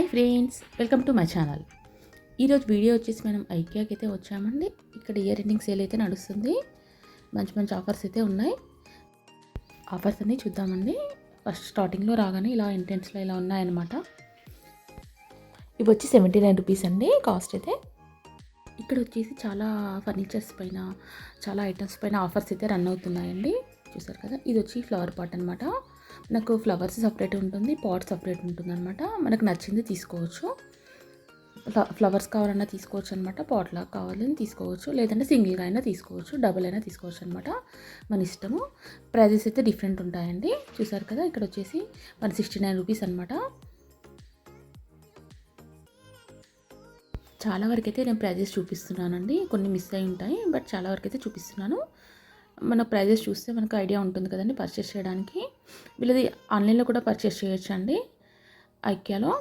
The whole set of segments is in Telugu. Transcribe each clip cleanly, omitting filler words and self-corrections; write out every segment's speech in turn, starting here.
Hi friends, welcome to my channel. ఈరోజు వీడియో వచ్చేసి మనం ఐకియాకి అయితే వచ్చామండి. ఇక్కడ ఇయర్ ఎండింగ్ సేల్ అయితే నడుస్తుంది. మంచి మంచి ఆఫర్స్ అయితే ఉన్నాయి. ఆఫర్స్ అన్నీ చూద్దామండి. ఫస్ట్ స్టార్టింగ్లో రాగానే ఇలా ఎంట్రెన్స్లో ఇలా ఉన్నాయన్నమాట. ఇవి వచ్చి 79 రూపీస్ అండి కాస్ట్ అయితే. ఇక్కడ వచ్చేసి చాలా ఫర్నిచర్స్ పైన, చాలా ఐటమ్స్ పైన ఆఫర్స్ అయితే రన్ అవుతున్నాయండి. చూసారు కదా, ఇది వచ్చి ఫ్లవర్ పాట్ అనమాట. మనకు ఫ్లవర్స్ సపరేట్ ఉంటుంది, పాట్ సపరేట్ ఉంటుంది అనమాట. మనకు నచ్చింది తీసుకోవచ్చు. ఫ్లవర్స్ కావాలన్నా తీసుకోవచ్చు అనమాట, పాట్ లాగా కావాలని తీసుకోవచ్చు, లేదంటే సింగిల్గా అయినా తీసుకోవచ్చు, డబుల్ అయినా తీసుకోవచ్చు అనమాట, మన ఇష్టము. ప్రైజెస్ అయితే డిఫరెంట్ ఉంటాయండి. చూసారు కదా, ఇక్కడ వచ్చేసి 169 రూపీస్ అనమాట. చాలా వరకు అయితే నేను ప్రైజెస్ చూపిస్తున్నానండి, కొన్ని మిస్ అయి ఉంటాయి, బట్ చాలా వరకు అయితే చూపిస్తున్నాను. మన ప్రైజెస్ చూస్తే మనకు ఐడియా ఉంటుంది కదండి పర్చేస్ చేయడానికి. వీళ్ళది ఆన్లైన్లో కూడా పర్చేస్ చేయొచ్చు అండి. ఐకియాలో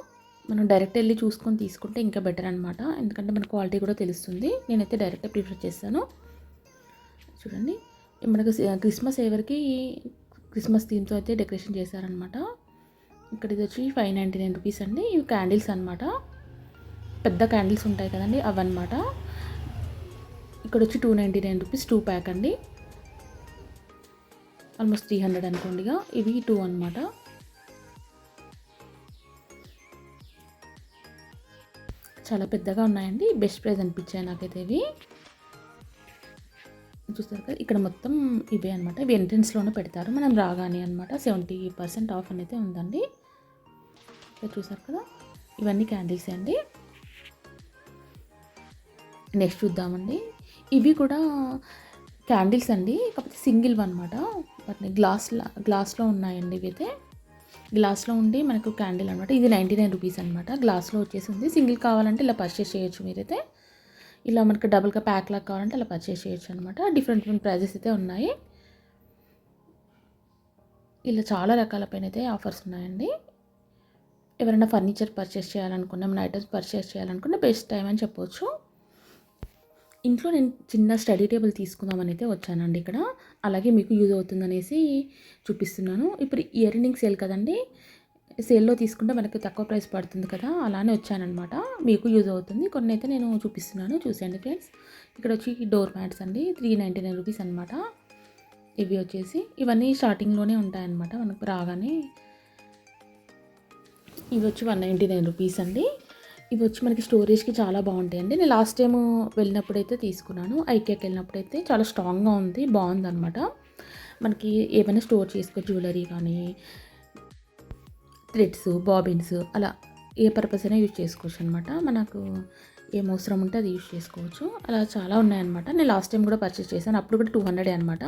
మనం డైరెక్ట్ వెళ్ళి చూసుకొని తీసుకుంటే ఇంకా బెటర్ అనమాట, ఎందుకంటే మన క్వాలిటీ కూడా తెలుస్తుంది. నేనైతే డైరెక్ట్ ప్రిఫర్ చేస్తాను. చూడండి, మనకు క్రిస్మస్ ఎవరికి క్రిస్మస్ థీమ్తో అయితే డెకరేషన్ చేశారనమాట. ఇక్కడ ఇది వచ్చి 599 రూపీస్ అండి. ఇవి క్యాండిల్స్ అనమాట, పెద్ద క్యాండిల్స్ ఉంటాయి కదండి, అవన్నమాట. ఇక్కడ వచ్చి 299 రూపీస్ 2 ప్యాక్ అండి, ఆల్మోస్ట్ 300 అనుకోండిగా. ఇవి 2 అనమాట. చాలా పెద్దగా ఉన్నాయండి, బెస్ట్ ప్రైస్ అనిపించాయి నాకైతే ఇవి. చూస్తారు కదా, ఇక్కడ మొత్తం ఇవే అనమాట. ఇవి ఎంట్రెన్స్లోనే పెడతారు మనం రాగానే అనమాట. 70% ఆఫ్ అనేది ఉందండి. ఇక్కడ చూసారు కదా, ఇవన్నీ క్యాండిల్స్ అండి. నెక్స్ట్ చూద్దామండి. ఇవి కూడా క్యాండిల్స్ అండి, కాకపోతే సింగిల్ అనమాట. వాటిని గ్లాస్లో ఉన్నాయండి. ఇవి అయితే గ్లాస్లో ఉండి మనకు క్యాండిల్ అనమాట. ఇది 99 రూపీస్ అనమాట. గ్లాస్లో వచ్చేసింది. సింగిల్ కావాలంటే ఇలా పర్చేస్ చేయొచ్చు మీరైతే. ఇలా మనకు డబుల్గా ప్యాక్ లాగా కావాలంటే అలా పర్చేస్ చేయొచ్చు అనమాట. డిఫరెంట్ ప్రైజెస్ అయితే ఉన్నాయి. ఇలా చాలా రకాల పైన అయితే ఆఫర్స్ ఉన్నాయండి. ఎవరైనా ఫర్నిచర్ పర్చేస్ చేయాలనుకున్నా, మన ఐటమ్స్ పర్చేస్ చేయాలనుకున్నా బెస్ట్ టైం అని చెప్పవచ్చు. ఇంట్లో నేను చిన్న స్టడీ టేబుల్ తీసుకుందామని అయితే వచ్చానండి ఇక్కడ. అలాగే మీకు యూజ్ అవుతుందనేసి చూపిస్తున్నాను. ఇప్పుడు ఇయర్ ఎండింగ్ సేల్ కదండి, సేల్లో తీసుకుంటే మనకి తక్కువ ప్రైస్ పడుతుంది కదా, అలానే వచ్చానమాట. మీకు యూజ్ అవుతుంది. కొన్ని అయితే నేను చూపిస్తున్నాను, చూసేయండి ఫ్రెండ్స్. ఇక్కడ వచ్చి డోర్ మ్యాట్స్ అండి, 399 రూపీస్ అనమాట. ఇవి వచ్చేసి ఇవన్నీ స్టార్టింగ్లోనే ఉంటాయన్నమాట మనకు రాగానే. ఇవి వచ్చి 199 రూపీస్ అండి. ఇవి వచ్చి మనకి స్టోరేజ్కి చాలా బాగుంటాయండి. నేను లాస్ట్ టైం వెళ్ళినప్పుడైతే తీసుకున్నాను, ఐకియాకి వెళ్ళినప్పుడైతే. చాలా స్ట్రాంగ్గా ఉంది, బాగుందన్నమాట. మనకి ఏమైనా స్టోర్ చేసుకో, జ్యువెలరీ కానీ, థ్రెడ్స్, బాబిన్స్, అలా ఏ పర్పస్ అయినా యూజ్ చేసుకోవచ్చు అనమాట. మనకు ఏం అవసరం ఉంటే అది యూజ్ చేసుకోవచ్చు. అలా చాలా ఉన్నాయన్నమాట. నేను లాస్ట్ టైం కూడా పర్చేస్ చేశాను, అప్పుడు కూడా 200 అనమాట.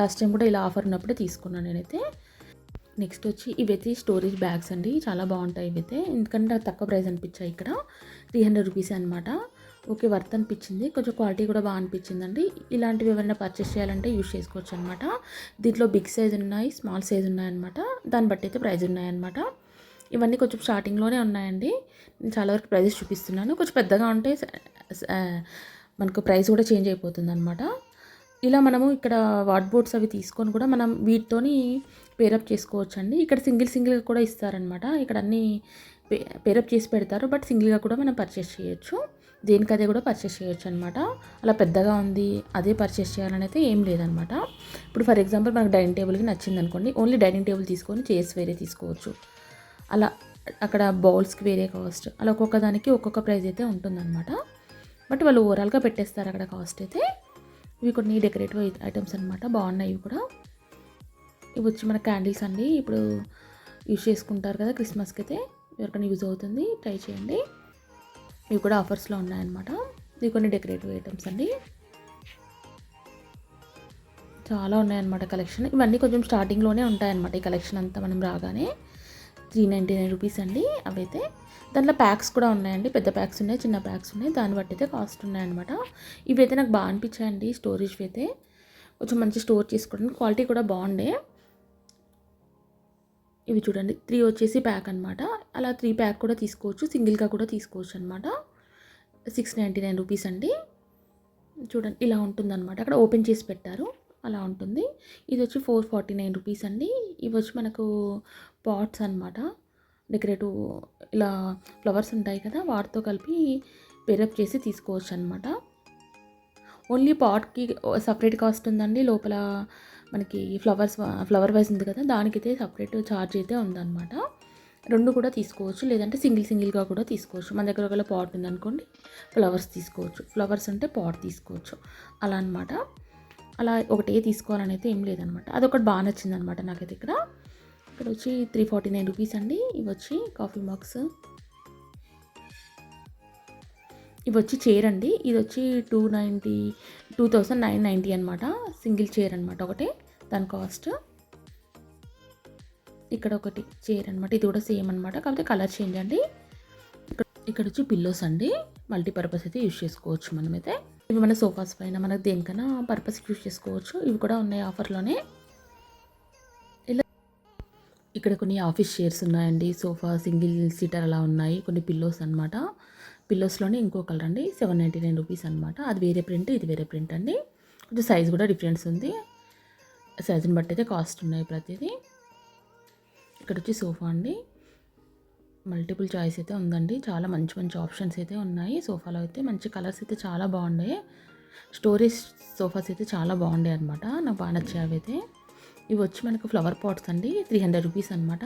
లాస్ట్ టైం కూడా ఇలా ఆఫర్ ఉన్నప్పుడే తీసుకున్నాను నేనైతే. నెక్స్ట్ వచ్చి ఇవైతే స్టోరేజ్ బ్యాగ్స్ అండి, చాలా బాగుంటాయి ఇవైతే. ఎందుకంటే తక్కువ ప్రైస్ అనిపించాయి. ఇక్కడ 300 రూపీస్ అనమాట. ఓకే, వర్త్ అనిపించింది. కొంచెం క్వాలిటీ కూడా బాగా అనిపించిందండి. ఇలాంటివి ఏమైనా పర్చేస్ చేయాలంటే యూజ్ చేసుకోవచ్చు అనమాట. దీంట్లో బిగ్ సైజ్ ఉన్నాయి, స్మాల్ సైజ్ ఉన్నాయన్నమాట. దాన్ని బట్టి అయితే ప్రైస్ ఉన్నాయన్నమాట. ఇవన్నీ కొంచెం స్టార్టింగ్లోనే ఉన్నాయండి. నేను చాలా వరకు ప్రైజెస్ చూపిస్తున్నాను. కొంచెం పెద్దగా ఉంటే మనకు ప్రైస్ కూడా చేంజ్ అయిపోతుంది అనమాట. ఇలా మనము ఇక్కడ వాట్ బోర్డ్స్ అవి తీసుకొని కూడా మనం వీటితోని పేరప్ చేసుకోవచ్చు అండి. ఇక్కడ సింగిల్గా కూడా ఇస్తారనమాట. ఇక్కడ అన్నీ పేరప్ చేసి పెడతారు, బట్ సింగిల్గా కూడా మనం పర్చేస్ చేయొచ్చు. దేనికి అదే కూడా పర్చేస్ చేయొచ్చు అనమాట. అలా పెద్దగా ఉంది అదే పర్చేస్ చేయాలని అయితే ఏం లేదనమాట. ఇప్పుడు ఫర్ ఎగ్జాంపుల్ మనకు డైనింగ్ టేబుల్కి నచ్చింది అనుకోండి, ఓన్లీ డైనింగ్ టేబుల్ తీసుకొని చైర్స్ వేరే తీసుకోవచ్చు. అలా అక్కడ బౌల్స్కి వేరే కాస్ట్, అలా ఒక్కొక్క దానికి ఒక్కొక్క ప్రైస్ అయితే ఉంటుందన్నమాట. బట్ వాళ్ళు ఓవరాల్గా పెట్టేస్తారు అక్కడ కాస్ట్ అయితే. ఇవి కొన్ని డెకరేటివ్ ఐటమ్స్ అనమాట, బాగున్నాయి ఇవి కూడా. ఇవి వచ్చి మన క్యాండిల్స్ అండి, ఇప్పుడు యూజ్ చేసుకుంటారు కదా క్రిస్మస్కి అయితే, ఎవరికైనా యూజ్ అవుతుంది, ట్రై చేయండి. ఇవి కూడా ఆఫర్స్లో ఉన్నాయన్నమాట. ఇవి కొన్ని డెకరేటివ్ ఐటమ్స్ అండి, చాలా ఉన్నాయన్నమాట కలెక్షన్. ఇవన్నీ కొంచెం స్టార్టింగ్లోనే ఉంటాయన్నమాట. ఈ కలెక్షన్ అంతా మనం రాగానే 399 రూపీస్ అండి. అవైతే దాంట్లో ప్యాక్స్ కూడా ఉన్నాయండి, పెద్ద ప్యాక్స్ ఉన్నాయి, చిన్న ప్యాక్స్ ఉన్నాయి, దాన్ని బట్టి అయితే కాస్ట్ ఉన్నాయన్నమాట. ఇవైతే నాకు బాగా అనిపించాయండి. స్టోరేజ్ అయితే కొంచెం మంచి స్టోర్ చేసుకోవడానికి, క్వాలిటీ కూడా బాగుండే. ఇవి చూడండి, 3 వచ్చేసి ప్యాక్ అనమాట. అలా 3 ప్యాక్ కూడా తీసుకోవచ్చు, సింగిల్గా కూడా తీసుకోవచ్చు అనమాట. 699 రూపీస్ అండి. చూడండి, ఇలా ఉంటుందన్నమాట. అక్కడ ఓపెన్ చేసి పెట్టారు, అలా ఉంటుంది. ఇది వచ్చి 449 రూపీస్ అండి. ఇవి వచ్చి మనకు పాట్స్ అనమాట. డెకరేటివ్ ఇలా ఫ్లవర్స్ ఉంటాయి కదా, వాటితో కలిపి పేరప్ చేసి తీసుకోవచ్చు అనమాట. ఓన్లీ పాట్కి సపరేట్ కాస్ట్ ఉందండి. లోపల మనకి ఫ్లవర్ వైజ్ ఉంది కదా, దానికైతే సపరేట్ ఛార్జ్ అయితే ఉందన్నమాట. రెండు కూడా తీసుకోవచ్చు, లేదంటే సింగిల్గా కూడా తీసుకోవచ్చు. మన దగ్గర ఒకవేళ పాట్ ఉందనుకోండి, ఫ్లవర్స్ తీసుకోవచ్చు. ఫ్లవర్స్ ఉంటే పాట్ తీసుకోవచ్చు, అలా అనమాట. అలా ఒకటే తీసుకోవాలని అయితే ఏం లేదనమాట. అదొకటి బాగా నచ్చింది అనమాట నాకైతే. ఇక్కడ వచ్చి 349 రూపీస్ అండి. ఇవి వచ్చి కాఫీ మగ్స్. ఇవి వచ్చి చైర్ అండి. ఇది వచ్చి 2990 అనమాట. సింగిల్ చైర్ అనమాట ఒకటి, దాని కాస్ట్. ఇక్కడ ఒకటి చైర్ అనమాట, ఇది కూడా సేమ్ అనమాట, కాకపోతే కలర్ చేంజ్ అండి. ఇక్కడ వచ్చి పిల్లోస్ అండి. మల్టీపర్పస్ అయితే యూజ్ చేసుకోవచ్చు మనమైతే. ఇవి మన సోఫాస్ పైన మనకు దేనికైనా పర్పస్ యూజ్ చేసుకోవచ్చు. ఇవి కూడా ఉన్నాయి ఆఫర్లోనే. ఇలా ఇక్కడ కొన్ని ఆఫీస్ చైర్స్ ఉన్నాయండి. సోఫా సింగిల్ సీటర్ అలా ఉన్నాయి. కొన్ని పిల్లోస్ అనమాట. పిల్లోస్లోనే ఇంకో కలర్ అండి, 799 రూపీస్ అనమాట. అది వేరే ప్రింట్, ఇది వేరే ప్రింట్ అండి. కొంచెం సైజ్ కూడా డిఫరెన్స్ ఉంది. సైజుని బట్టి అయితే కాస్ట్ ఉన్నాయి ప్రతిదీ. ఇక్కడ వచ్చి సోఫా అండి. మల్టిపుల్ చాయిస్ అయితే ఉందండి. చాలా మంచి మంచి ఆప్షన్స్ అయితే ఉన్నాయి. సోఫాలో అయితే మంచి కలర్స్ అయితే చాలా బాగున్నాయి. స్టోరేజ్ సోఫాస్ అయితే చాలా బాగుండే అనమాట. నాకు బాగా నచ్చాయి అవి అయితే. ఇవి వచ్చి మనకు ఫ్లవర్ పాట్స్ అండి, 300 రూపీస్ అనమాట.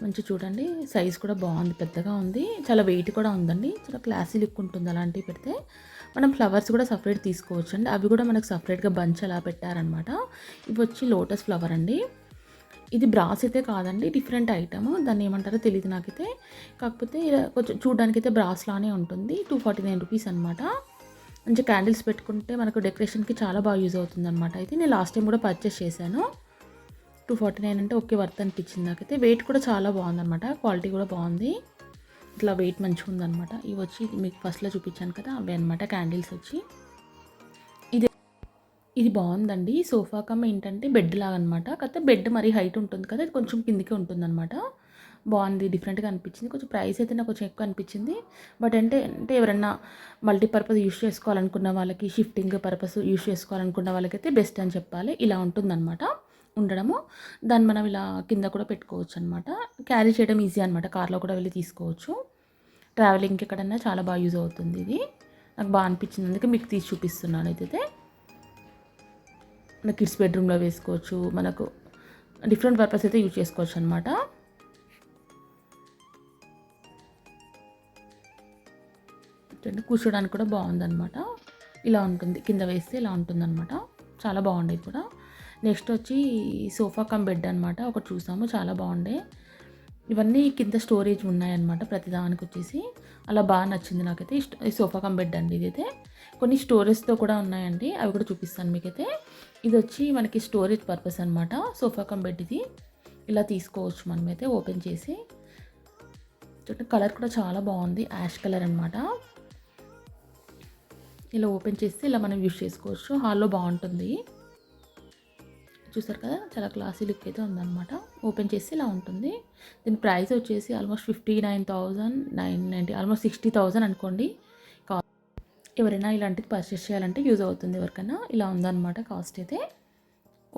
మంచి చూడండి, సైజ్ కూడా బాగుంది, పెద్దగా ఉంది, చాలా వెయిట్ కూడా ఉందండి. చాలా క్లాసీ లుక్ ఉంటుంది అలాంటివి పెడితే. మనం ఫ్లవర్స్ కూడా సపరేట్ తీసుకోవచ్చు అండి. అవి కూడా మనకు సపరేట్గా బంచ్ అలా పెట్టారనమాట. ఇవి వచ్చి లోటస్ ఫ్లవర్ అండి. ఇది బ్రాస్ అయితే కాదండి, డిఫరెంట్ ఐటమ్. దాన్ని ఏమంటారో తెలియదు నాకైతే. కాకపోతే ఇలా కొంచెం చూడడానికి అయితే బ్రాస్ లానే ఉంటుంది. 249 రూపీస్ అనమాట. మంచి క్యాండిల్స్ పెట్టుకుంటే మనకు డెకరేషన్కి చాలా బాగా యూజ్ అవుతుంది అనమాట. అయితే నేను లాస్ట్ టైం కూడా పర్చేస్ చేశాను. 249 అంటే ఓకే, వర్త్ అనిపించింది నాకైతే. వెయిట్ కూడా చాలా బాగుందన్నమాట, క్వాలిటీ కూడా బాగుంది. ఇట్లా వెయిట్ మంచిగా ఉందన్నమాట. ఇవి వచ్చి మీకు ఫస్ట్లో చూపించాను కదా, అవి అనమాట క్యాండిల్స్ వచ్చి. ఇది బాగుందండి. సోఫా కమ్ ఏంటంటే బెడ్ లాగా అనమాట. కాకపోతే బెడ్ మరీ హైట్ ఉంటుంది కదా, ఇది కొంచెం కిందికే ఉంటుందన్నమాట. బాగుంది, డిఫరెంట్గా అనిపించింది. కొంచెం ప్రైస్ అయితే నాకు కొంచెం ఎక్కువ అనిపించింది. బట్ అంటే ఎవరన్నా మల్టీపర్పస్ యూస్ చేసుకోవాలనుకున్న వాళ్ళకి, షిఫ్టింగ్ పర్పస్ యూస్ చేసుకోవాలనుకున్న వాళ్ళకైతే బెస్ట్ అని చెప్పాలి. ఇలా ఉంటుందన్నమాట ఉండడము. దాన్ని మనం ఇలా కింద కూడా పెట్టుకోవచ్చు అనమాట. క్యారీ చేయడం ఈజీ అనమాట. కార్లో కూడా వెళ్ళి తీసుకోవచ్చు. ట్రావెలింగ్కి ఎక్కడన్నా చాలా బాగా యూజ్ అవుతుంది ఇది. నాకు బాగా అనిపించింది, అందుకే మీకు తీసి చూపిస్తున్నాను. అయితే మన కిడ్స్ బెడ్రూమ్లో వేసుకోవచ్చు, మనకు డిఫరెంట్ పర్పస్ అయితే యూజ్ చేసుకోవచ్చు అనమాట. కూర్చోడానికి కూడా బాగుందన్నమాట. ఇలా ఉంటుంది, కింద వేస్తే ఇలా ఉంటుందన్నమాట. చాలా బాగుండేది కూడా. నెక్స్ట్ వచ్చి సోఫా కమ్ బెడ్ అనమాట, ఒకటి చూసాము, చాలా బాగుండే. ఇవన్నీ కింద స్టోరేజ్ ఉన్నాయన్నమాట ప్రతిదానికి వచ్చేసి. అలా బాగా నచ్చింది నాకైతే. ఈ సోఫా కమ్ బెడ్ అండి ఇదైతే. కొన్ని స్టోరేజ్తో కూడా ఉన్నాయండి, అవి కూడా చూపిస్తాను మీకైతే. ఇది వచ్చి మనకి స్టోరేజ్ పర్పస్ అనమాట. సోఫా కమ్ బెడ్ ఇది ఇలా తీసుకోవచ్చు మనమైతే ఓపెన్ చేసి. కలర్ కూడా చాలా బాగుంది, యాష్ కలర్ అనమాట. ఇలా ఓపెన్ చేస్తే ఇలా మనం యూజ్ చేసుకోవచ్చు. హాల్లో బాగుంటుంది, చూసారు కదా, చాలా క్లాసీ లుక్ అయితే ఉందన్నమాట. ఓపెన్ చేసి ఇలా ఉంటుంది. దీని ప్రైస్ వచ్చేసి ఆల్మోస్ట్ 59,990, ఆల్మోస్ట్ 60,000 అనుకోండి. ఎవరైనా ఇలాంటిది పర్చేస్ చేయాలంటే యూజ్ అవుతుంది ఎవరికైనా. ఇలా ఉందన్నమాట కాస్ట్ అయితే.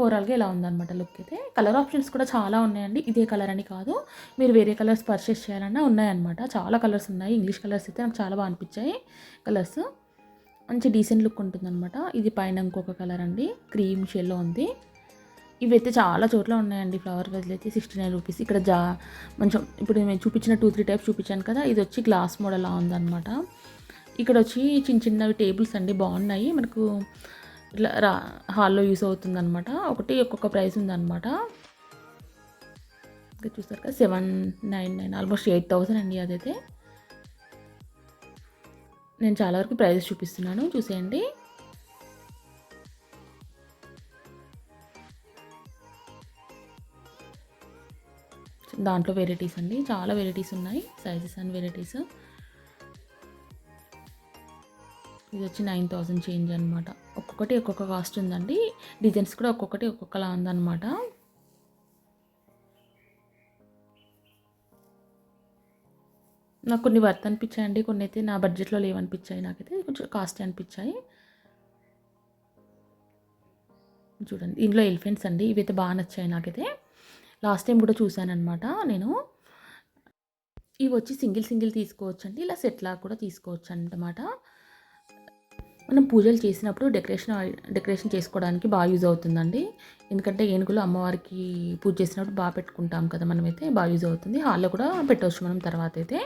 ఓవరాల్గా ఇలా ఉందన్నమాట లుక్ అయితే. కలర్ ఆప్షన్స్ కూడా చాలా ఉన్నాయండి. ఇదే కలర్ అని కాదు, మీరు వేరే కలర్స్ పర్చేస్ చేయాలన్నా ఉన్నాయన్నమాట. చాలా కలర్స్ ఉన్నాయి. ఇంగ్లీష్ కలర్స్ అయితే నాకు చాలా బాగా అనిపించాయి కలర్స్. మంచి డీసెంట్ లుక్ ఉంటుందన్నమాట. ఇది పైన ఇంకొక కలర్ అండి, క్రీమ్ షేడ్లో ఉంది. ఇవైతే చాలా చోట్ల ఉన్నాయండి. ఫ్లవర్ వైజ్లో అయితే 69 రూపీస్. ఇక్కడ కొంచెం ఇప్పుడు నేను చూపించిన 2-3 టైప్స్ చూపించాను కదా, ఇది వచ్చి గ్లాస్ మోడల్ ఉందన్నమాట. ఇక్కడ వచ్చి చిన్న చిన్నవి టేబుల్స్ అండి, బాగున్నాయి. మనకు ఇట్లా హాల్లో యూస్ అవుతుందన్నమాట. ఒక్కొక్క ప్రైస్ ఉందన్నమాట. ఇంకా చూస్తారు కదా, 799, ఆల్మోస్ట్ 8,000 అండి అదైతే. నేను చాలా వరకు ప్రైజెస్ చూపిస్తున్నాను, చూసేయండి. దాంట్లో వెరైటీస్ అండి, చాలా వెరైటీస్ ఉన్నాయి, సైజెస్ అండ్ వెరైటీస్. ఇది వచ్చి 9,000 చేంజ్ అనమాట. ఒక్కొక్కటి ఒక్కొక్క కాస్ట్ ఉందండి. డిజైన్స్ కూడా ఒక్కొక్కటి ఒక్కొక్కలా ఉందన్నమాట. నాకు కొన్ని వర్త్ అనిపించాయండి, కొన్ని అయితే నా బడ్జెట్లో లేవనిపించాయి. నాకైతే కొంచెం కాస్ట్ అనిపించాయి. చూడండి, ఇంట్లో ఎలిఫెంట్స్ అండి, ఇవైతే బాగా నచ్చాయి నాకైతే. లాస్ట్ టైం కూడా చూశాను అనమాట నేను. ఇవి వచ్చి సింగిల్ తీసుకోవచ్చండి. ఇలా సెట్‌లాగా కూడా తీసుకోవచ్చనమాట. మనం పూజలు చేసినప్పుడు డెకరేషన్ చేసుకోవడానికి యూజ్ అవుతుందండి. ఎందుకంటే ఏనుగులు అమ్మవారికి పూజ చేసినప్పుడు పెట్టుకుంటాం కదా! మనమైతే యూజ్ అవుతుంది. హాల్‌లో కూడా పెట్టవచ్చు మనం తర్వాతైతే.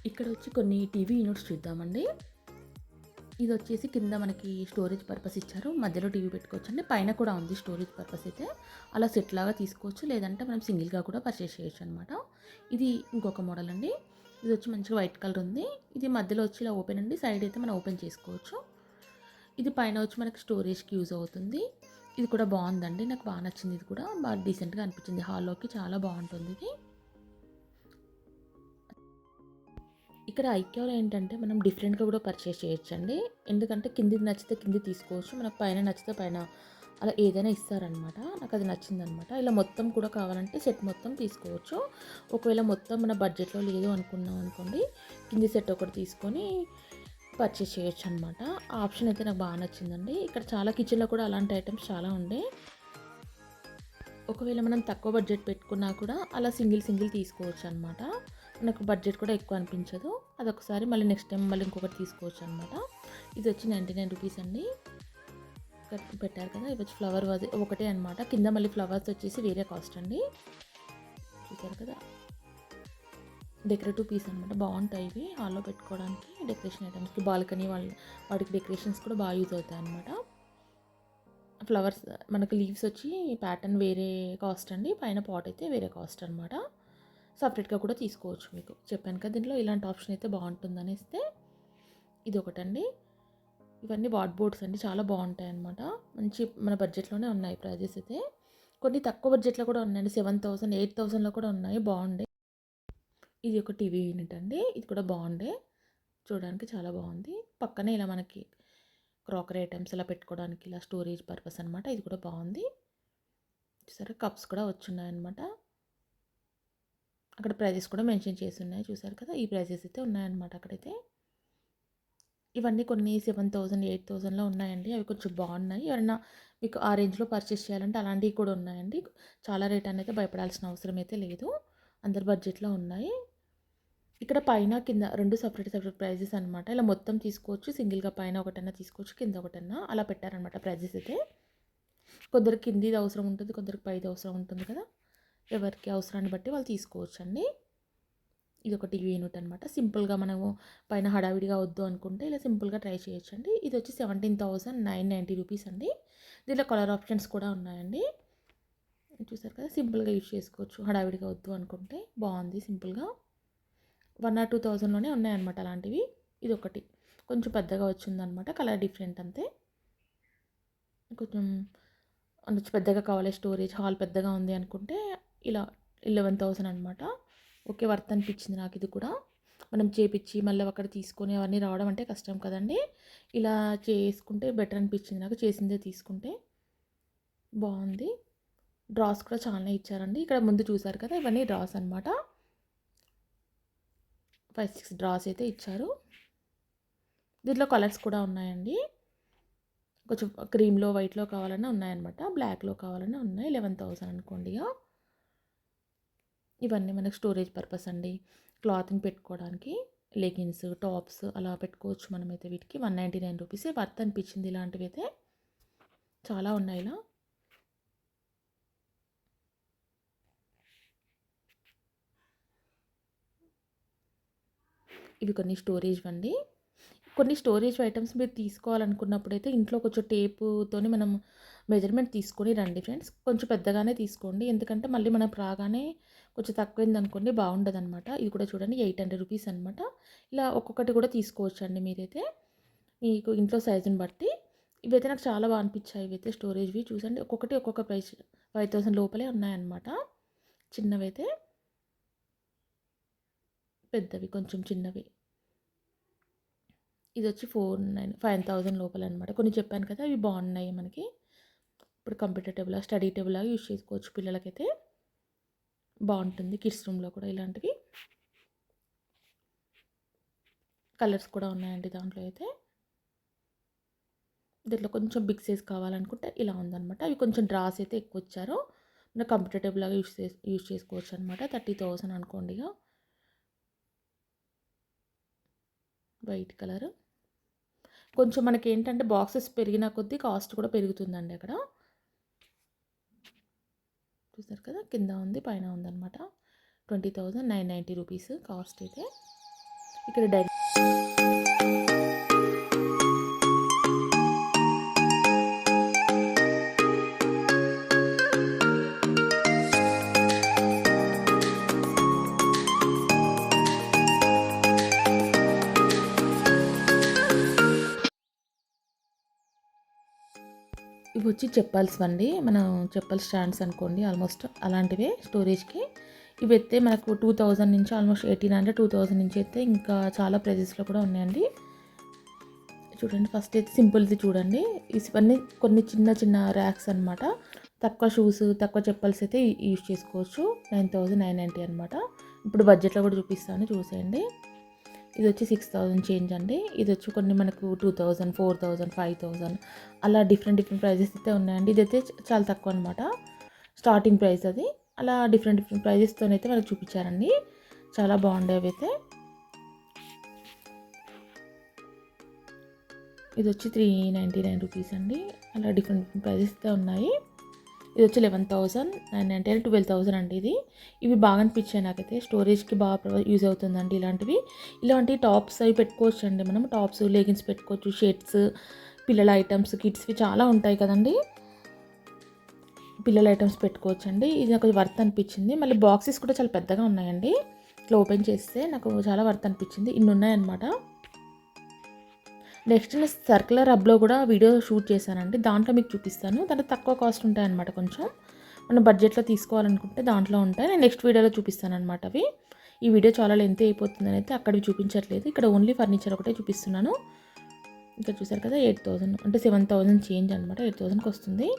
ఇక్కడ వచ్చి కొన్ని టీవీ యూనిట్స్ చూద్దామండి. ఇదొచ్చేసి కింద మనకి స్టోరేజ్ పర్పస్ ఇచ్చారు. మధ్యలో టీవీ పెట్టుకోవచ్చండి. పైన కూడా ఉంది స్టోరేజ్ పర్పస్ అయితే. అలా సెట్ లాగా తీసుకోవచ్చు. లేదంటే మనం సింగిల్‌గా కూడా పర్చేస్ చేయొచ్చనమాట. ఇది ఇంకొక మోడల్ అండి. ఇదొచ్చి మంచిగా వైట్ కలర్ ఉంది. ఇది మధ్యలో వచ్చి ఇలా ఓపెన్ అండి. సైడ్ అయితే మనం ఓపెన్ చేసుకోవచ్చు. ఇది పైన వచ్చి మనకి స్టోరేజ్‌కి యూజ్ అవుతుంది. ఇది కూడా బావుందండి. నాకు నచ్చింది ఇది కూడా. డీసెంట్‌గా అనిపించింది. హాల్‌లోకి చాలా బావుంటుంది ఇది. ఇక్కడ ఐక్యాలో ఏంటంటే మనం డిఫరెంట్‌గా కూడా పర్చేస్ చేయొచ్చండి. ఎందుకంటే కిందిది నచ్చితే కిందిది తీసుకోవచ్చు. మనకు పైన నచ్చితే పైన అలా ఏదైనా ఇస్తారనమాట. నాకది నచ్చిందనమాట. ఇలా మొత్తం కూడా కావాలంటే సెట్ మొత్తం తీసుకోవచ్చు. ఒకవేళ మొత్తం మన బడ్జెట్‌లో లేదు అనుకున్నాం అనుకోండి, కింది సెట్ ఒకటి తీసుకొని పర్చేస్ చేయొచ్చనమాట. ఆ ఆప్షన్ అయితే నాకు నచ్చిందండి. ఇక్కడ చాలా కిచెన్‌లో కూడా అలాంటి ఐటెమ్స్ చాలా ఉండే. ఒకవేళ మనం తక్కువ బడ్జెట్ పెట్టుకున్నా కూడా అలా సింగిల్ తీసుకోవచ్చనమాట. మనకు బడ్జెట్ కూడా ఎక్కువ అనిపించదు. అదొకసారి మళ్ళీ నెక్స్ట్ టైం మళ్ళీ ఇంకొకటి తీసుకోవచ్చనమాట. ఇదొచ్చి 99 రూపీస్ అండి. పెట్టారు కదా! ఇవొచ్చి ఫ్లవర్ వాజ్ ఒకటే అనమాట. కింద మళ్ళీ ఫ్లవర్స్ వచ్చేసి వేరే కాస్ట్ అండి. చూసారు కదా! డెకరేటివ్ పీస్ అనమాట. బావుంటాయి ఇవి హాల్‌లో పెట్టుకోవడానికి. డెకరేషన్ ఐటమ్స్‌కి బాల్కనీ వాటికి డెకరేషన్స్ కూడా యూజ్ అవుతాయన్నమాట. ఫ్లవర్స్ మనకి లీవ్స్ వచ్చి ప్యాటర్న్ వేరే కాస్ట్ అండి. పైన పాట్ అయితే వేరే కాస్ట్ అనమాట. సపరేట్‌గా కూడా తీసుకోవచ్చు మీకు. చెప్పాను కదా! దీంట్లో ఇలాంటి ఆప్షన్ అయితే బావుంటుందనేస్తే ఇదొకటండి. ఇవన్నీ వార్డ్ బోర్డ్స్ అండి. చాలా బావుంటాయన్నమాట. మంచి మన బడ్జెట్‌లోనే ఉన్నాయి ప్రైజెస్ అయితే. కొన్ని తక్కువ బడ్జెట్‌లో కూడా ఉన్నాయండి. 7,000, 8,000లో కూడా ఉన్నాయి. బావుండే. ఇది ఒక టీవీ యూనిట్ అండి. ఇది కూడా బావుండే. చూడడానికి చాలా బావుంది. పక్కనే ఇలా మనకి క్రాకరీ ఐటెమ్స్ ఇలా పెట్టుకోవడానికి ఇలా స్టోరేజ్ పర్పస్ అనమాట. ఇది కూడా బావుంది. చూసారా కప్స్ కూడా వచ్చున్నాయన్నమాట. అక్కడ ప్రైజెస్ కూడా మెన్షన్ చేసున్నాయి. చూసారు కదా! ఈ ప్రైజెస్ అయితే ఉన్నాయన్నమాట అక్కడైతే. ఇవన్నీ కొన్ని 7,000, 8,000లో ఉన్నాయండి. అవి కొంచెం బాగున్నాయి. ఎవరైనా మీకు ఆ రేంజ్‌లో పర్చేస్ చేయాలంటే అలాంటివి కూడా ఉన్నాయండి. చాలా రేట్ అనైతే భయపడాల్సిన అవసరం అయితే లేదు. అందరి బడ్జెట్‌లో ఉన్నాయి. ఇక్కడ పైన, కింద 2 సెపరేట్ ప్రైజెస్ అనమాట. ఇలా మొత్తం తీసుకోవచ్చు. సింగిల్‌గా పైన ఒకటన్నా తీసుకోవచ్చు. కింద ఒకటన్నా అలా పెట్టారనమాట ప్రైజెస్ అయితే. కొందరికి కిందిది అవసరం ఉంటుంది. కొందరికి పైది అవసరం ఉంటుంది కదా! ఎవరికి అవసరాన్ని బట్టి వాళ్ళు తీసుకోవచ్చండి. ఇదొక టీవీ యూనిట్ అనమాట. సింపుల్‌గా మనము పైన హడావిడిగా వద్దు అనుకుంటే ఇలా సింపుల్‌గా ట్రై చేయొచ్చండి. ఇదొచ్చి 17,990 రూపీస్ అండి. దీంట్లో కలర్ ఆప్షన్స్ కూడా ఉన్నాయండి. చూసారు కదా! సింపుల్‌గా యూజ్ చేసుకోవచ్చు. హడావిడిగా వద్దు అనుకుంటే బావుంది సింపుల్‌గా. 1 ఆర్ 2,000లోనే ఉన్నాయన్నమాట అలాంటివి. ఇదొకటి. కొంచెం పెద్దగా వచ్చిందనమాట. కలర్ డిఫరెంట్ అంతే. కొంచెం కొంచెం పెద్దగా కావాలి స్టోరేజ్ హాల్ పెద్దగా ఉంది అనుకుంటే ఇలా 11,000 అనమాట. ఓకే. వర్త్ అనిపించింది నాకిది కూడా. మనం చేపిచ్చి మళ్ళీ అక్కడ తీసుకొని అవన్నీ రావడం అంటే కష్టం కదండీ! ఇలా చేసుకుంటే బెటర్ అనిపించింది నాకు. చేసిందే తీసుకుంటే. బావుంది. డ్రాస్ కూడా చాలానే ఇచ్చారండి. ఇక్కడ ముందు చూసారు కదా! ఇవన్నీ డ్రాస్ అనమాట. 5, 6 డ్రాస్ అయితే ఇచ్చారు. దీంట్లో కలర్స్ కూడా ఉన్నాయండి. కొంచెం క్రీమ్‌లో, వైట్‌లో కావాలన్నా ఉన్నాయన్నమాట. బ్లాక్‌లో కావాలన్నా ఉన్నాయి. 11,000 అనుకోండి ఇగ. ఇవన్నీ మనకు స్టోరేజ్ పర్పస్ అండి. క్లాతింగ్ పెట్టుకోవడానికి లెగిన్స్, టాప్స్ అలా పెట్టుకోవచ్చు మనమైతే వీటికి. 199 రూపీసే వర్త్ అనిపించింది ఇలాంటివైతే. చాలా ఉన్నాయి ఇలా. ఇవి కొన్ని స్టోరేజ్‌వండి. కొన్ని స్టోరేజ్ ఐటెమ్స్ మీరు తీసుకోవాలనుకున్నప్పుడైతే ఇంట్లో కొంచెం టేపుతోని మనం మెజర్‌మెంట్ తీసుకొని రండి ఫ్రెండ్స్. కొంచెం పెద్దగానే తీసుకోండి. ఎందుకంటే మళ్ళీ మనకు రాగానే కొంచెం తక్కువైందనుకోండి బాగుండదనమాట. ఇది కూడా చూడండి 800 రూపీస్ అనమాట. ఇలా ఒక్కొక్కటి కూడా తీసుకోవచ్చండి మీరైతే. మీకు ఇంట్లో సైజుని బట్టి. ఇవైతే నాకు చాలా అనిపించాయి. ఇవైతే స్టోరేజ్‌వి చూసండి. ఒక్కొక్కటి ఒక్కొక్క ప్రైస్ 5000 లోపలే ఉన్నాయన్నమాట. చిన్నవైతే, పెద్దవి కొంచెం చిన్నవి. ఇదొచ్చి 5000 లోపలనమాట. కొన్ని చెప్పాను కదా! ఇవి బాగున్నాయి మనకి. ఇప్పుడు కంప్యూటర్ టేబుల్, స్టడీ టేబుల్ లాగా యూజ్ చేసుకోవచ్చు పిల్లలకైతే. బాగుంటుంది కిడ్స్ రూమ్‌లో కూడా ఇలాంటివి. కలర్స్ కూడా ఉన్నాయండి దాంట్లో అయితే. దీంట్లో కొంచెం బిగ్ సైజ్ కావాలనుకుంటే ఇలా ఉందనమాట. అవి కొంచెం డ్రాస్ అయితే ఎక్కువిచ్చారు. మన కంప్యూటర్ టేబుల్ లాగా యూజ్ చేసుకోవచ్చు అనమాట. 30,000 అనుకోండి ఇగ. White colour. కొంచెం మనకేంటంటే బాక్సెస్ పెరిగిన కొద్దీ కాస్ట్ కూడా పెరుగుతుందండి అక్కడ. చూసారు కదా! కింద ఉంది, పైన ఉందనమాట. 20,990 రూపీస్ కాస్ట్ అయితే. ఇక్కడ ఇవి వచ్చి చెప్పల్స్‌వండి. మనం చెప్పల్ స్టాండ్స్ అనుకోండి ఆల్మోస్ట్ అలాంటివే స్టోరేజ్‌కి. ఇవైతే మనకు 2000 నుంచి ఆల్మోస్ట్ 1800, 2000 నుంచి అయితే ఇంకా చాలా ప్రైజెస్‌లో కూడా ఉన్నాయండి. చూడండి ఫస్ట్ అయితే సింపుల్‌ది చూడండి. ఇవన్నీ కొన్ని చిన్న చిన్న ర్యాక్స్ అనమాట. తక్కువ షూస్, తక్కువ చెప్పల్స్ అయితే యూజ్ చేసుకోవచ్చు. 9990 అనమాట. ఇప్పుడు బడ్జెట్‌లో కూడా చూపిస్తాను చూసేయండి. ఇది వచ్చి 6000 చేంజ్ అండి. ఇది వచ్చి కొన్ని మనకు 2000, 4000, 5000 అలా డిఫరెంట్ ప్రైజెస్ అయితే ఉన్నాయండి. ఇదైతే చాలా తక్కువ అనమాట. స్టార్టింగ్ ప్రైస్ అది. అలా డిఫరెంట్ ప్రైజెస్తోనైతే మనకు చూపించారండి. చాలా బాగుండే అవైతే. ఇది వచ్చి 399 రూపీస్ అండి. అలా డిఫరెంట్ ప్రైజెస్ అయితే ఉన్నాయి. ఇది వచ్చి 11,990, 12,000 అండి ఇది. ఇవి బాగా అనిపించాయి నాకైతే. స్టోరేజ్‌కి బాగా యూజ్ అవుతుందండి ఇలాంటివి. ఇలాంటి టాప్స్ అవి పెట్టుకోవచ్చు అండి మనం. టాప్స్, లెగిన్స్ పెట్టుకోవచ్చు, షర్ట్స్, పిల్లల ఐటమ్స్, కిడ్స్‌వి చాలా ఉంటాయి కదండీ. పిల్లల ఐటమ్స్ పెట్టుకోవచ్చండి. ఇది నాకు వర్త్ అనిపించింది. మళ్ళీ బాక్సెస్ కూడా చాలా పెద్దగా ఉన్నాయండి. ఇట్లా ఓపెన్ చేస్తే నాకు చాలా వర్త్ అనిపించింది. ఇన్ని ఉన్నాయన్నమాట. నెక్స్ట్ నేను సర్కులర్ హబ్లో కూడా వీడియో షూట్ చేశానండి. దాంట్లో మీకు చూపిస్తాను. దాంట్లో తక్కువ కాస్ట్ ఉంటాయన్నమాట కొంచెం. మనం బడ్జెట్లో తీసుకోవాలనుకుంటే దాంట్లో ఉంటాయి. నేను నెక్స్ట్ వీడియోలో చూపిస్తాను అనమాట అవి. ఈ వీడియో చాలా లెంత్ అయిపోతుందని అయితే అక్కడివి చూపించట్లేదు. ఇక్కడ ఓన్లీ ఫర్నిచర్ ఒకటే చూపిస్తున్నాను. ఇక్కడ చూసారు కదా 8000 అంటే 7000 చేంజ్ అనమాట. 8000కి వస్తుంది.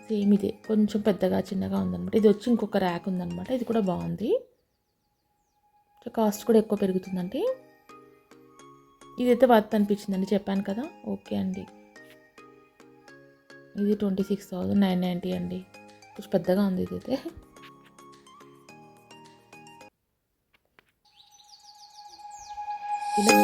సేమ్ ఇదే కొంచెం పెద్దగా చిన్నగా ఉందన్నమాట. ఇది వచ్చి ఇంకొక ర్యాక్ ఉందన్నమాట. ఇది కూడా బాగుంది. కాస్ట్ కూడా ఎక్కువ పెరుగుతుందండి. ఇదైతే వర్త్ అనిపించిందండి, చెప్పాను కదా. ఓకే అండి. ఇది 26,990 అండి. కొంచెం పెద్దగా ఉంది ఇదైతే. ఇలా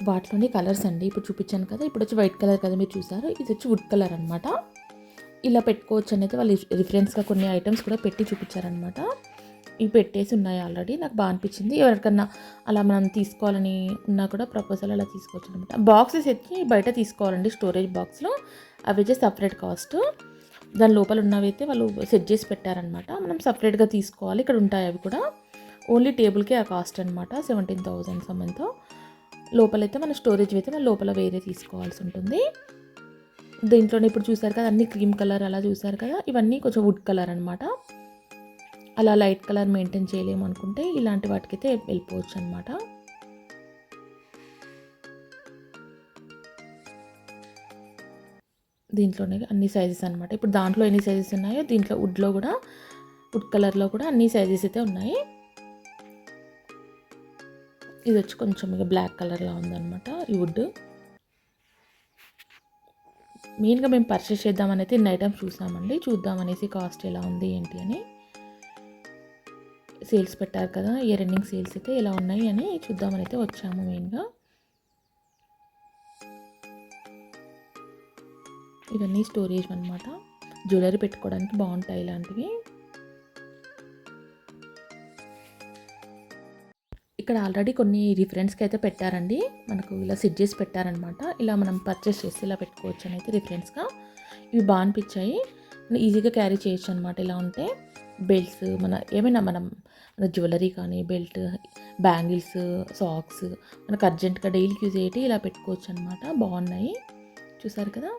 వాటిలోని కలర్స్ అండి ఇప్పుడు చూపించాను కదా, ఇప్పుడు వచ్చి వైట్ కలర్ కదా మీరు చూసారు, ఇది వచ్చి వుడ్ కలర్ అనమాట. ఇలా పెట్టుకోవచ్చు అనేది వాళ్ళు రిఫరెన్స్గా కొన్ని ఐటమ్స్ కూడా పెట్టి చూపించారనమాట. ఇవి పెట్టేసి ఉన్నాయి ఆల్రెడీ. నాకు బాగా అనిపించింది. ఎవరికన్నా అలా మనం తీసుకోవాలని ఉన్నా కూడా ప్రపోజల్ అలా తీసుకోవచ్చు అనమాట. బాక్సెస్ ఎత్తి బయట తీసుకోవాలండి, స్టోరేజ్ బాక్స్లో. అవి వచ్చి సపరేట్ కాస్ట్. దాని లోపల ఉన్నవి అయితే వాళ్ళు సెట్ చేసి పెట్టారనమాట. మనం సపరేట్గా తీసుకోవాలి. ఇక్కడ ఉంటాయి అవి కూడా. ఓన్లీ టేబుల్కే ఆ కాస్ట్ అనమాట, 17,000 సమంతో. లోపలైతే మన స్టోరేజ్ అయితే మన లోపల వేరే తీసుకోవాల్సి ఉంటుంది. దీంట్లోనే ఇప్పుడు చూసారు కదా అన్ని క్రీమ్ కలర్ అలా చూసారు కదా, ఇవన్నీ కొంచెం వుడ్ కలర్ అనమాట. అలా లైట్ కలర్ మెయింటైన్ చేయలేము అనుకుంటే ఇలాంటి వాటికైతే వెళ్ళిపోవచ్చు అనమాట. దీంట్లోనే అన్ని సైజెస్ అనమాట. ఇప్పుడు దాంట్లో ఎన్ని సైజెస్ ఉన్నాయో దీంట్లో వుడ్లో కూడా, వుడ్ కలర్లో కూడా అన్ని సైజెస్ అయితే ఉన్నాయి. ఇది వచ్చి కొంచెం ఇక బ్లాక్ కలర్లో ఉందన్నమాట ఈ వుడ్. మెయిన్గా మేము పర్చేస్ చేద్దామని అయితే ఇన్ని ఐటమ్స్ చూసామండి. చూద్దామనేసి కాస్ట్ ఎలా ఉంది ఏంటి అని. సేల్స్ పెట్టారు కదా, ఇయర్ ఎండింగ్ సేల్స్ అయితే ఎలా ఉన్నాయి అని చూద్దామని అయితే వచ్చాము మెయిన్గా. ఇవన్నీ స్టోరేజ్ అనమాట. జ్యువెలరీ పెట్టుకోవడానికి బాగుంటాయి ఇలాంటివి. ఇక్కడ ఆల్రెడీ కొన్ని రిఫరెన్స్కి అయితే పెట్టారండి, మనకు ఇలా సెట్ చేసి పెట్టారనమాట. ఇలా మనం పర్చేస్ చేసి ఇలా పెట్టుకోవచ్చు అని అయితే రిఫరెన్స్గా. ఇవి బాగా అనిపించాయి, ఈజీగా క్యారీ చేయొచ్చు అనమాట. ఇలా ఉంటే బెల్ట్స్ ఏమైనా మన జ్యువెలరీ కానీ, బెల్ట్, బ్యాంగిల్స్, సాక్స్ మనకు అర్జెంట్గా డైలీకి యూజ్ అయ్యేటి ఇలా పెట్టుకోవచ్చు అనమాట. బాగున్నాయి చూసారు కదా.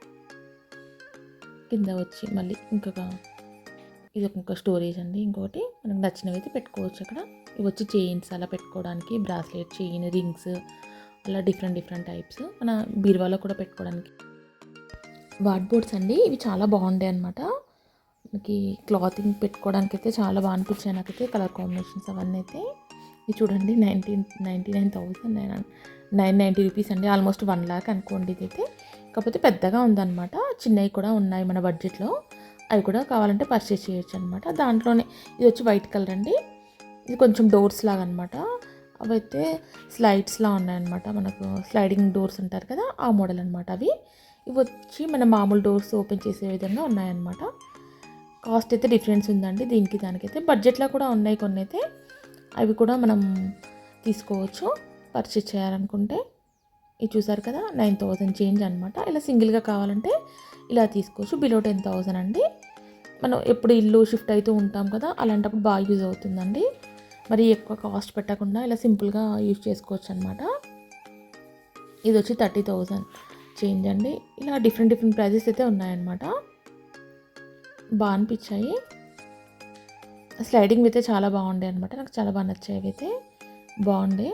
కింద వచ్చి మళ్ళీ ఇది ఒక స్టోరేజ్ అండి. ఇంకోటి మనకు నచ్చినవి అయితే పెట్టుకోవచ్చు అక్కడ. ఇవి వచ్చి చైన్స్ అలా పెట్టుకోవడానికి, బ్రాస్లెట్, చైన్, రింగ్స్ అలా డిఫరెంట్ టైప్స్ మన బీరువాలో కూడా పెట్టుకోవడానికి. వార్డ్ బోర్డ్స్ అండి, ఇవి చాలా బాగుండే అనమాట. మనకి క్లాతింగ్ పెట్టుకోవడానికి అయితే చాలా బాగా అనిపించాయి నాకైతే. కలర్ కాంబినేషన్స్ అవన్నీ అయితే ఇది చూడండి, 990 రూపీస్ అండి. ఆల్మోస్ట్ 1 lakh అనుకోండి ఇదైతే. కాకపోతే పెద్దగా ఉందన్నమాట. చిన్నవి కూడా ఉన్నాయి మన బడ్జెట్లో, అవి కూడా కావాలంటే పర్చేస్ చేయొచ్చు అనమాట. దాంట్లోనే ఇది వచ్చి వైట్ కలర్ అండి. ఇది కొంచెం డోర్స్ లాగా అనమాట. అవైతే స్లైడ్స్లా ఉన్నాయన్నమాట. మనకు స్లైడింగ్ డోర్స్ ఉంటారు కదా, ఆ మోడల్ అనమాట అవి. ఇవి వచ్చి మన మామూలు డోర్స్ ఓపెన్ చేసే విధంగా ఉన్నాయన్నమాట. కాస్ట్ అయితే డిఫరెన్స్ ఉందండి దీనికి దానికైతే. బడ్జెట్లో కూడా ఉన్నాయి కొన్ని అయితే, అవి కూడా మనం తీసుకోవచ్చు పర్చేస్ చేయాలనుకుంటే. ఇది చూసారు కదా, 9,000 చేంజ్ అనమాట. ఇలా సింగిల్గా కావాలంటే ఇలా తీసుకోవచ్చు. బిలో 10,000 అండి. మనం ఎప్పుడు ఇల్లు షిఫ్ట్ అవుతూ ఉంటాం కదా, అలాంటప్పుడు బాగా యూజ్ అవుతుందండి. మరి ఎక్కువ కాస్ట్ పెట్టకుండా ఇలా సింపుల్గా యూజ్ చేసుకోవచ్చు అనమాట. ఇది వచ్చి 30,000 చేంజ్ అండి. ఇలా డిఫరెంట్ ప్రైజెస్ అయితే ఉన్నాయన్నమాట. బాగా అనిపించాయి. స్లైడింగ్ అయితే చాలా బాగుండే అనమాట. నాకు చాలా బాగా నచ్చాయి అయితే, బాగుండే.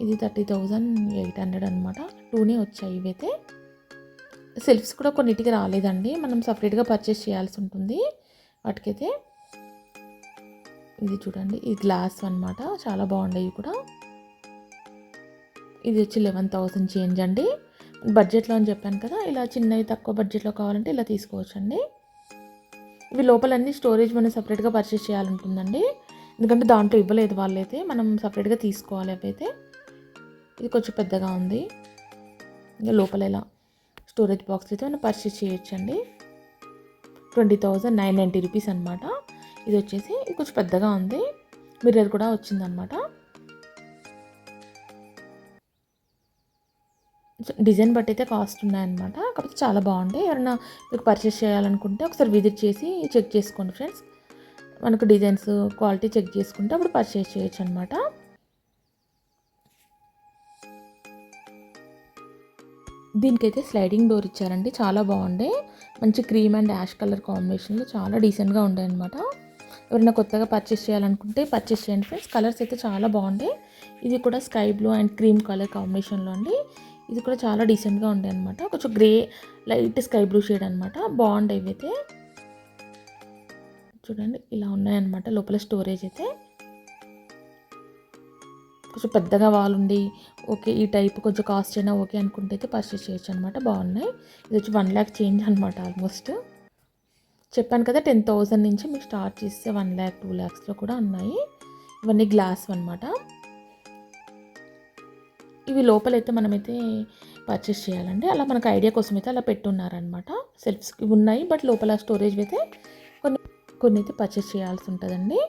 ఇది 30,800 అనమాట. 2నే వచ్చాయి ఇవైతే. సెల్ఫ్స్ కూడా కొన్నిటికి రాలేదండి, మనం సపరేట్గా పర్చేస్ చేయాల్సి ఉంటుంది వాటికైతే. ఇది చూడండి, ఇది గ్లాస్ అనమాట, చాలా బాగుండే ఇవి కూడా. ఇది వచ్చి 11,000 చేంజ్ అండి. బడ్జెట్లో అని చెప్పాను కదా, ఇలా చిన్నవి తక్కువ బడ్జెట్లో కావాలంటే ఇలా తీసుకోవచ్చు అండి. ఇవి లోపలన్నీ స్టోరేజ్ మనం సపరేట్గా పర్చేస్ చేయాలంటుందండి, ఎందుకంటే దాంట్లో ఇవ్వలేదు వాళ్ళైతే. మనం సపరేట్గా తీసుకోవాలి అవైతే. ఇది కొంచెం పెద్దగా ఉంది. ఇంకా లోపల ఇలా స్టోరేజ్ బాక్స్ అయితే మనం పర్చేస్ చేయొచ్చండి. 20,990 రూపీస్ అనమాట. ఇది వచ్చేసి ఇది కొంచెం పెద్దగా ఉంది. మిర్రర్ కూడా వచ్చిందనమాట. డిజైన్ బట్టి అయితే కాస్ట్ ఉన్నాయన్నమాట. కాకపోతే చాలా బాగుంటాయి. ఎవరైనా మీకు పర్చేస్ చేయాలనుకుంటే ఒకసారి విజిట్ చేసి చెక్ చేసుకోండి ఫ్రెండ్స్. మనకు డిజైన్స్ క్వాలిటీ చెక్ చేసుకుంటే అప్పుడు పర్చేస్ చేయొచ్చు అనమాట. దీనికైతే స్లైడింగ్ డోర్ ఇచ్చారండి, చాలా బాగుండే. మంచి క్రీమ్ అండ్ యాష్ కలర్ కాంబినేషన్లో చాలా డీసెంట్గా ఉండే అనమాట. ఎవరైనా కొత్తగా పర్చేస్ చేయాలనుకుంటే పర్చేస్ చేయండి ఫ్రెండ్స్. కలర్స్ అయితే చాలా బాగుండే. ఇది కూడా sky blue and cream colour కాంబినేషన్లో అండి. ఇది కూడా చాలా డీసెంట్గా ఉండే అనమాట. కొంచెం grey light sky blue shade అనమాట. బాగుండే ఇవైతే. చూడండి ఇలా ఉన్నాయన్నమాట లోపల స్టోరేజ్ అయితే. కొంచెం పెద్దగా వాల్ ఉండి ఓకే, ఈ టైప్ కొంచెం కాస్ట్ అయినా ఓకే అనుకుంటే అయితే పర్చేస్ చేయొచ్చు అనమాట. బాగున్నాయి. ఇది వచ్చి 1 lakh చేంజ్ అనమాట. ఆల్మోస్ట్ చెప్పాను కదా, 10,000 నుంచి మీకు స్టార్ట్ చేస్తే 1 lakh 2 lakhsలో కూడా ఉన్నాయి. ఇవన్నీ గ్లాస్ అనమాట. ఇవి లోపలైతే మనమైతే పర్చేస్ చేయాలండి. అలా మనకు ఐడియా కోసం అయితే అలా పెట్టున్నారనమాట. సెల్ఫ్స్ ఇవి ఉన్నాయి, బట్ లోపల స్టోరేజ్ అయితే కొన్ని కొన్ని అయితే పర్చేస్ చేయాల్సి ఉంటుందండి.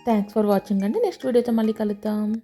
థ్యాంక్స్ ఫర్ వాచింగ్ అండి. నెక్స్ట్ వీడియోతో మళ్ళీ కలుద్దాం.